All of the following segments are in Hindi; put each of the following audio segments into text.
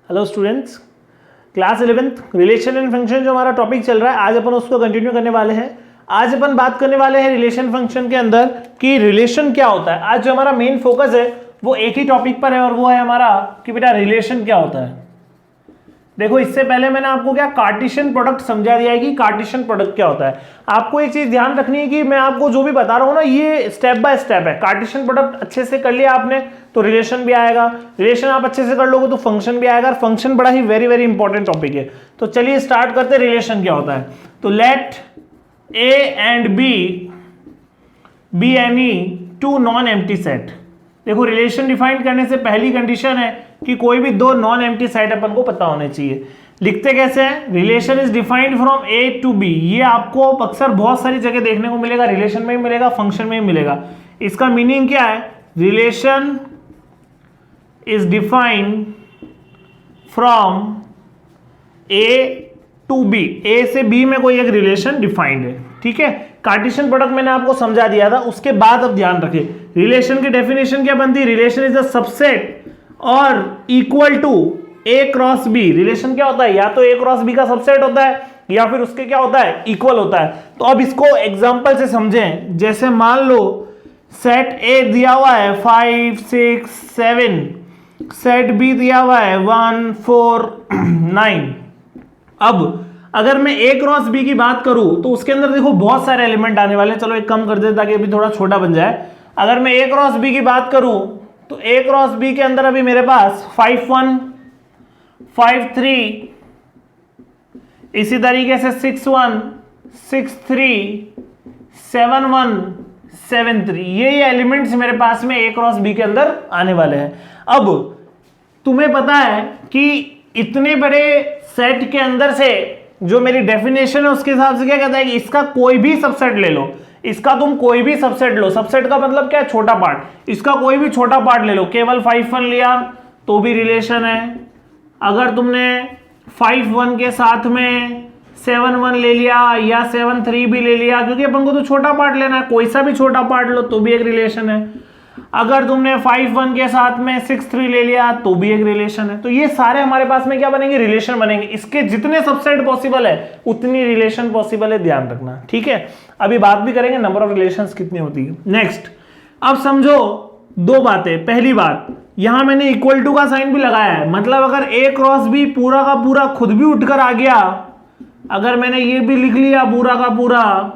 Hello students, class 11th relation and function जो हमारा टॉपिक चल रहा है, आज अपन उसको कंटिन्यू करने वाले हैं। आज अपन बात करने वाले हैं रिलेशन फंक्शन के अंदर कि रिलेशन क्या होता है। आज जो हमारा मेन फोकस है वो एक ही टॉपिक पर है और वो है हमारा कि बेटा रिलेशन क्या होता है। देखो, इससे पहले मैंने आपको क्या कार्टेशियन प्रोडक्ट समझा दिया है कि कार्टेशियन प्रोडक्ट क्या होता है। आपको एक चीज ध्यान रखनी है कि मैं आपको जो भी बता रहा हूं ना, ये स्टेप बाय स्टेप है। कार्टेशियन प्रोडक्ट अच्छे से कर लिया आपने तो रिलेशन भी आएगा, रिलेशन आप अच्छे से कर लोगे तो फंक्शन भी आएगा। फंक्शन बड़ा ही वेरी वेरी इंपॉर्टेंट टॉपिक है। तो चलिए स्टार्ट करते हैं। रिलेशन क्या होता है? तो let A and B any two non empty set. देखो, रिलेशन डिफाइन करने से पहली कंडीशन है कि कोई भी दो नॉन एम्प्टी सेट अपन को पता होने चाहिए। लिखते कैसे हैं? Relation is defined from A to B. ये आपको अक्सर बहुत सारी जगह देखने को मिलेगा, रिलेशन में ही मिलेगा, फंक्शन में ही मिलेगा। इसका मीनिंग क्या है? Relation is defined from A to B. A से बी में कोई एक रिलेशन डिफाइंड है, ठीक है। कार्टेशियन प्रोडक्ट मैंने आपको समझा दिया था, उसके बाद अब ध्यान रखें रिलेशन की डेफिनेशन क्या बनती है। रिलेशन इज अ सबसेट और equal to A cross B. Relation क्या होता है? या तो ए क्रॉस बी का सबसेट होता है या फिर उसके क्या होता है, इक्वल होता है। तो अब इसको एग्जांपल से समझें। जैसे मान लो सेट ए दिया हुआ है 5 6 7, सेट बी दिया हुआ है 1 4 9। अब अगर मैं ए क्रॉस बी की बात करूं तो उसके अंदर देखो बहुत सारे एलिमेंट आने वाले हैं। चलो एक कम कर दे ताकि अभी थोड़ा छोटा बन जाए। अगर मैं ए क्रॉस बी की बात करूं तो ए क्रॉस बी के अंदर अभी मेरे पास 5 1 5 3, इसी तरीके से 6 1 6 3 7 1 7 3। ये एलिमेंट्स मेरे पास में ए क्रॉस बी के अंदर आने वाले हैं। अब तुम्हें पता है कि इतने बड़े सेट के अंदर से जो मेरी डेफिनेशन है उसके हिसाब से क्या कहता है कि इसका कोई भी सबसेट ले लो। इसका तुम कोई भी सबसेट लो। सबसेट का मतलब क्या है? छोटा पार्ट। इसका कोई भी छोटा पार्ट ले लो। केवल 5 1 लिया तो भी रिलेशन है। अगर तुमने 5 1 के साथ में 7 1 ले लिया या 7 3 भी ले लिया, क्योंकि अपन को तो छोटा पार्ट लेना है, कोई सा भी छोटा पार्ट लो तो भी एक रिलेशन है। अगर तुमने 5 1 के साथ में 6 3 ले लिया तो भी एक रिलेशन है। तो ये सारे हमारे पास में क्या बनेंगे? रिलेशन बनेंगे। इसके जितने सबसेट पॉसिबल है उतनी रिलेशन पॉसिबल है, ध्यान रखना, ठीक है। अभी बात भी करेंगे नंबर ऑफ रिलेशंस कितनी होती है। नेक्स्ट, अब समझो दो बातें। पहली बात, यहां मैंने इक्वल टू का साइन भी लगाया है, मतलब अगर ए क्रॉस बी पूरा का पूरा खुद भी उठकर आ गया, अगर मैंने ये भी लिख लिया पूरा का पूरा,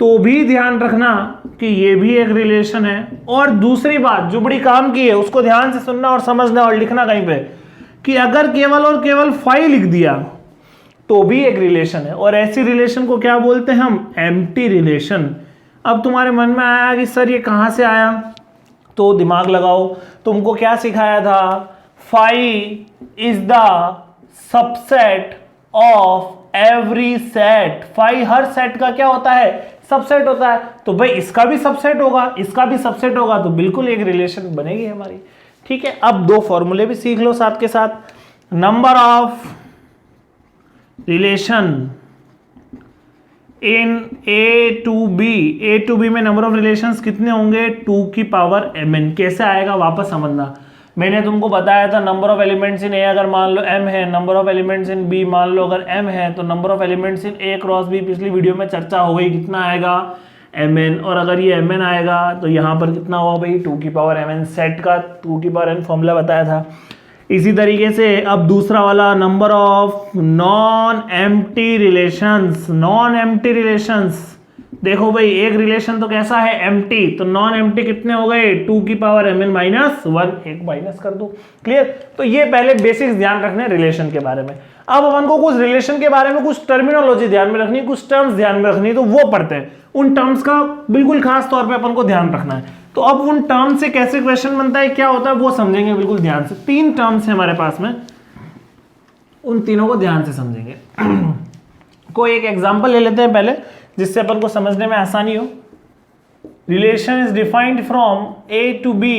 तो भी ध्यान रखना कि ये भी एक रिलेशन है। और दूसरी बात जो बड़ी काम की है, उसको ध्यान से सुनना और समझना और लिखना कहीं पे, कि अगर केवल और केवल 5 लिख दिया तो भी एक रिलेशन है। और ऐसी रिलेशन को क्या बोलते हैं हम? Empty relation. अब तुम्हारे मन में आया कि सर ये कहां से आया, तो दिमाग लगाओ। तुमको क्या सिखाया था? 5 is the subset of every set. 5 her set का क्या होता है? सबसेट होता है। तो भाई इसका भी सबसेट होगा, इसका भी सबसेट होगा, तो बिल्कुल एक रिलेशन बनेगी हमारी, ठीक है। अब दो फॉर्मूले भी सीख लो साथ के साथ। Number of relation in A to B में नंबर ऑफ रिलेशंस कितने होंगे? 2 की पावर mn। कैसे आएगा वापस समझना। मैंने तुमको बताया था नंबर ऑफ एलिमेंट्स इन ए अगर मान लो m है, number of elements in b मान लो अगर m है, तो number of elements in a cross b पिछली वीडियो में चर्चा हो गई, कितना आएगा? mn। और अगर ये mn आएगा तो यहाँ पर कितना हुआ भाई? 2 की पावर mn। सेट का 2 की पावर n फॉर्मूला बताया था। इसी तरीके से अब दूसरा वाला, number of non empty relations. Non empty relations, देखो भाई एक रिलेशन तो कैसा है? एम्प्टी। तो नॉन एम्प्टी कितने हो गए? 2 की पावर mn माइनस 1। एक माइनस कर दो, क्लियर। तो ये पहले बेसिक्स ध्यान रखने रिलेशन के बारे में। अब अपन को कुछ रिलेशन के बारे में कुछ टर्मिनोलॉजी ध्यान में रखनी, कुछ टर्म्स ध्यान में रखनी, तो वो पढ़ते हैं। उन टर्म्स का बिल्कुल खास तौर पर अपन को ध्यान रखना है। तो अब उन टर्म से कैसे क्वेश्चन बनता है, क्या होता है, वो समझेंगे बिल्कुल ध्यान से। 3 टर्म्स है हमारे पास में, उन तीनों को ध्यान से समझेंगे। कोई एक एग्जांपल ले लेते हैं पहले, जिससे अपन को समझने में आसानी हो। Relation is defined from A to B.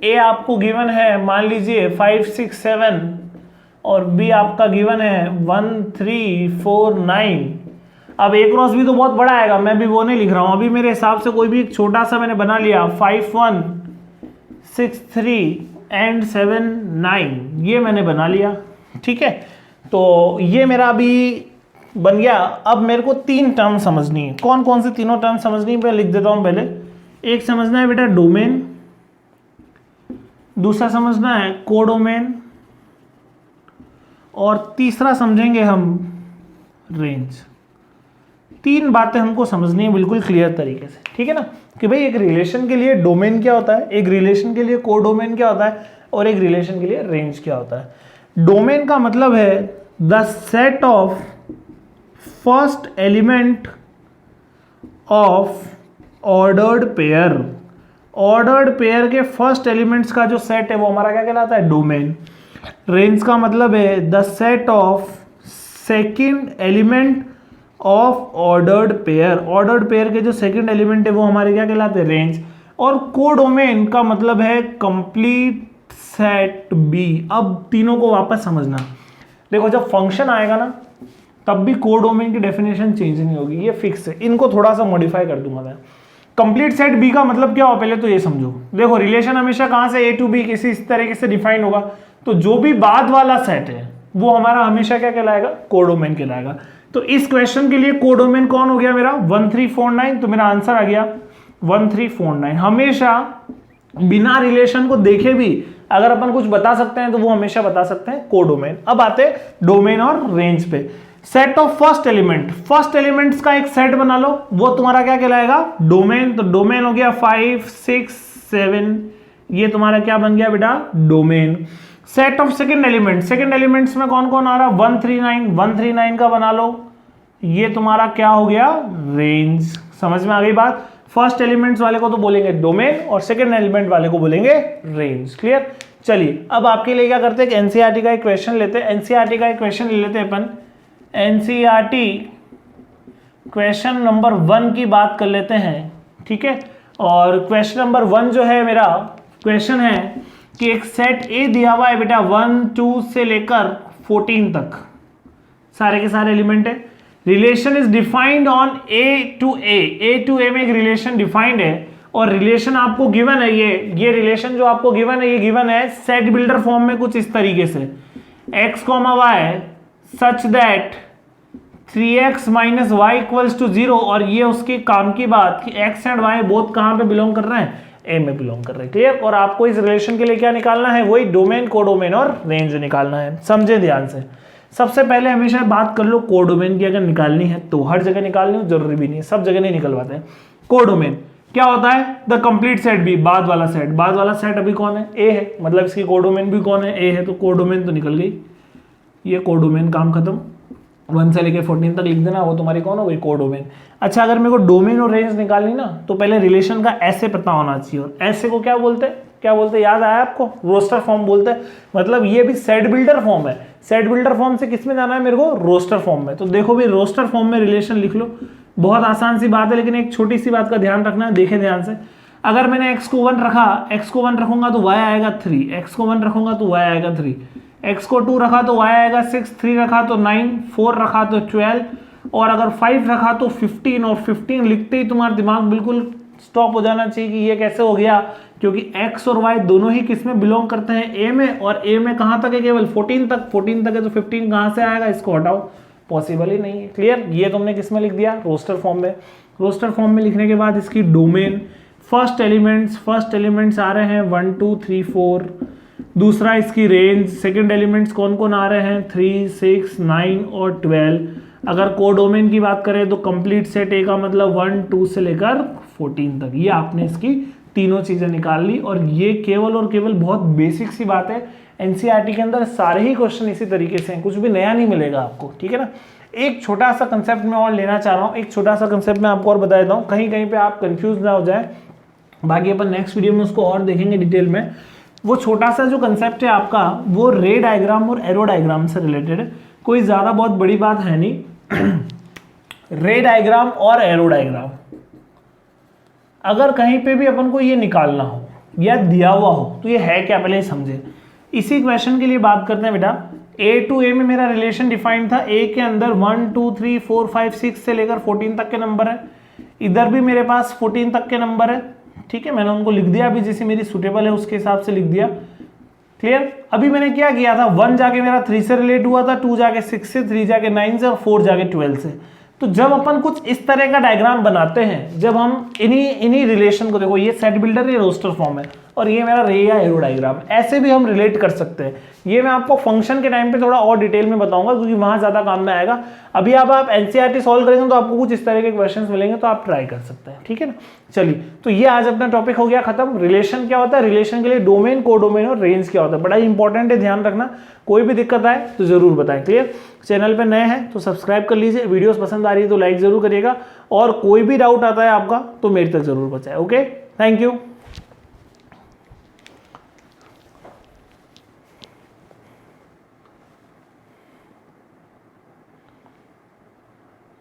A आपको गिवन है मान लीजिए 5 6 7 और बी आपका गिवन है 1 3 4 9। अब ए क्रॉस बी तो बहुत बड़ा आएगा, मैं भी वो नहीं लिख रहा हूं अभी। मेरे हिसाब से कोई भी एक छोटा सा मैंने बना लिया 5 1 6 3 एंड 7 9 ये मैंने बना लिया, ठीक है। तो ये मेरा अभी बन गया। अब मेरे को 3 टर्म समझनी है। कौन कौन से तीनों टर्म समझनी है मैं लिख देता हूं पहले। एक समझना है बेटा डोमेन, दूसरा समझना है कोडोमेन, और तीसरा समझेंगे हम रेंज। 3 बातें हमको समझनी है बिल्कुल क्लियर तरीके से, ठीक है ना, कि भाई एक रिलेशन के लिए डोमेन क्या होता है, एक रिलेशन के लिए कोडोमेन क्या होता है, और एक रिलेशन के लिए रेंज क्या होता है। डोमेन का मतलब है the set of first element of ordered pair. Ordered pair के फर्स्ट एलिमेंट्स का जो सेट है वो हमारा क्या कहलाता है, डोमेन। रेंज का मतलब है the set of second element of ordered pair. Ordered pair के जो सेकंड एलिमेंट है वो हमारे क्या कहलाते हैं, रेंज। और कोडोमेन का मतलब है कंप्लीट सेट बी। अब तीनों को वापस समझना। देखो जब फंक्शन आएगा ना तब भी कोडोमेन की डेफिनेशन चेंज नहीं होगी, ये फिक्स है। इनको थोड़ा सा मॉडिफाई कर दूंगा मैं। कंप्लीट सेट बी का मतलब क्या हो पहले तो ये समझो। देखो रिलेशन हमेशा कहां से, ए टू बी किसी इस तरीके से डिफाइन होगा, तो जो भी बाद वाला सेट है वो हमारा हमेशा क्या कहलाएगा, कोडोमेन कहलाएगा। तो इस क्वेश्चन के लिए कोडोमेन कौन हो गया मेरा, 1349। तो मेरा आंसर आ गया 1349। हमेशा बिना रिलेशन को देखे भी अगर अपन कुछ बता सकते हैं तो वो हमेशा बता सकते हैं कोडोमेन। अब आते हैं डोमेन और रेंज पे। Set of first element, first elements का एक सेट बना लो, वो तुम्हारा क्या कहलाएगा, डोमेन। तो डोमेन हो गया 5 6 7, ये तुम्हारा क्या बन गया बेटा, domain. Set of second element, second elements में कौन कौन आ रहा, 139, 139 का बना लो, ये तुम्हारा क्या हो गया, रेंज। समझ में आ गई बात। फर्स्ट एलिमेंट्स वाले को तो बोलेंगे डोमेन और सेकंड एलिमेंट वाले को बोलेंगे रेंज। क्लियर। चलिए अब आपके लिए क्या करते हैं, एनसीईआरटी का एक क्वेश्चन लेते हैं। एनसीईआरटी का एक क्वेश्चन ले लेते हैं अपन। एनसीईआरटी क्वेश्चन नंबर 1 की बात कर लेते हैं, ठीक है। और क्वेश्चन नंबर 1 जो है मेरा क्वेश्चन है कि एक सेट ए दिया हुआ है बेटा 1 2 से लेकर 14 तक, सारे के सारे एलिमेंट है। Relation is defined on A to A में एक रिलेशन डिफाइंड है और रिलेशन आपको गिवन है। ये रिलेशन जो आपको गिवन है, ये गिवन है सेट बिल्डर फॉर्म में कुछ इस तरीके से, x, y such that 3x minus y equals to 0। और ये उसके काम की बात कि x एंड y बोथ कहां पे बिलोंग कर रहे हैं, ए में बिलोंग कर रहे हैं। क्लियर। और आपको इस रिलेशन के लिए क्या निकालना है, वही डोमेन, कोडोमेन और रेंज निकालना है। समझे ध्यान से। सबसे पहले हमेशा बात कर लो कोडोमेन की, अगर निकालनी है तो हर जगह निकालनी हो जरूरी भी नहीं है, सब जगह नहीं निकलवाते हैं। कोडोमेन क्या होता है, द कंप्लीट सेट बी, बाद वाला सेट। बाद वाला सेट अभी कौन है, ए है, मतलब इसकी कोडोमेन भी कौन है, ए है, तो कोडोमेन तो निकल गई, ये कोडोमेन काम खत्म। 1 से लेके 14 तक लिख देना, वो तुम्हारी कौन हो गई, कोडोमेन। अच्छा अगर मेरे को डोमेन और रेंज निकालनी ना तो पहले रिलेशन का ऐसे पता होना चाहिए। और ऐसे को क्या बोलते हैं, क्या बोलते हैं, याद आया आपको, रोस्टर फॉर्म बोलते हैं। मतलब ये भी सेट बिल्डर फॉर्म है। सेट बिल्डर फॉर्म से किस में जाना है मेरे को, रोस्टर फॉर्म में। तो देखो भी रोस्टर फॉर्म में रिलेशन लिख लो, बहुत आसान सी बात है, लेकिन एक छोटी सी बात का ध्यान रखना है, देखे ध्यान से। अगर मैंने x को 1 रखा, x को 1 रखूंगा तो y आएगा 3, x को 1 रखूंगा तो y आएगा 3, x को 2 रखा तो y आएगा 6, 3 रखा तो 9, 4 रखा तो 12, और अगर 5 रखा तो 15। और 15 लिखते ही तुम्हारा दिमाग बिल्कुल स्टॉप हो जाना चाहिए कि ये कैसे हो गया, क्योंकि x और y दोनों ही किस में बिलोंग करते हैं, a में। और a में कहां तक है, केवल 14 तक। 14 तक है तो 15 कहां से आएगा, इसको हटाओ, पॉसिबल ही नहीं है। क्लियर। ये तुमने किस में लिख दिया, रोस्टर फॉर्म में। रोस्टर फॉर्म में लिखने के बाद इसकी डोमेन, फर्स्ट एलिमेंट्स आ रहे हैं 1 2 3 4। दूसरा इसकी रेंज, सेकंड एलिमेंट्स कौन कौन आ रहे हैं 3 6 9 और 12। अगर कोडोमेन की बात करें तो कंप्लीट सेट ए का मतलब 1 2 से लेकर 14 तक। ये आपने इसकी तीनों चीजें निकाल ली। और ये केवल और केवल बहुत बेसिक सी बात है, एनसीईआरटी के अंदर सारे ही क्वेश्चन इसी तरीके से हैं, कुछ भी नया नहीं मिलेगा आपको, ठीक है ना। एक छोटा सा कंसेप्ट मैं और लेना चाह रहा हूँ, एक छोटा सा कंसेप्ट मैं आपको और बता देता हूँ, कहीं कहीं पे आप कंफ्यूज ना हो जाए, बाकी अपन नेक्स्ट वीडियो में उसको और देखेंगे डिटेल में। वो छोटा सा जो कंसेप्ट है आपका, वो रे डायग्राम और एरो डायग्राम से रिलेटेड है, कोई ज़्यादा बहुत बड़ी बात है नहीं। रे डायग्राम और एरो डायग्राम, अगर कहीं पे भी अपन को ये निकालना हो या दिया हुआ हो तो ये है क्या, पहले समझे। इसी क्वेश्चन के लिए बात करते हैं बेटा। ए टू ए में मेरा रिलेशन डिफाइंड था, ए के अंदर 1 2 3 4 5 6 से लेकर 14 तक के नंबर है, इधर भी मेरे पास 14 तक के नंबर है, ठीक है। मैंने उनको लिख दिया अभी, जैसे मेरी सुटेबल है उसके हिसाब से लिख दिया। क्लियर। अभी मैंने क्या किया था, 1 जाके मेरा 3 से रिलेट हुआ था, 2 जाके 6 से, 3 जाके 9 से और 4 जाके 12 से। तो जब अपन कुछ इस तरह का डायग्राम बनाते हैं, जब हम इन्हीं रिलेशन को, देखो ये सेट बिल्डर, ये रोस्टर फॉर्म है और ये मेरा रे या एरो डायग्राम, ऐसे भी हम रिलेट कर सकते हैं। ये मैं आपको फंक्शन के टाइम पे थोड़ा और डिटेल में बताऊंगा क्योंकि वहां ज्यादा काम में आएगा। अभी आप एनसीईआरटी सॉल्व करेंगे तो आपको कुछ इस तरह के क्वेश्चंस मिलेंगे, तो आप ट्राई कर सकते हैं, ठीक है ना। चलिए, तो ये आज अपना टॉपिक हो गया खत्म। रिलेशन क्या होता है, रिलेशन के लिए डोमेन, कोडोमेन और रेंज क्या होता है, बड़ा ही इंपॉर्टेंट है, ध्यान रखना। कोई भी दिक्कत आए तो जरूर बताएं। क्लियर। चैनल पे नए हैं तो सब्सक्राइब कर लीजिए, वीडियोस पसंद आ रही है तो लाइक जरूर करिएगा, और कोई भी डाउट आता है आपका तो मेरे तक जरूर पहुंचाए। Okay, thank you.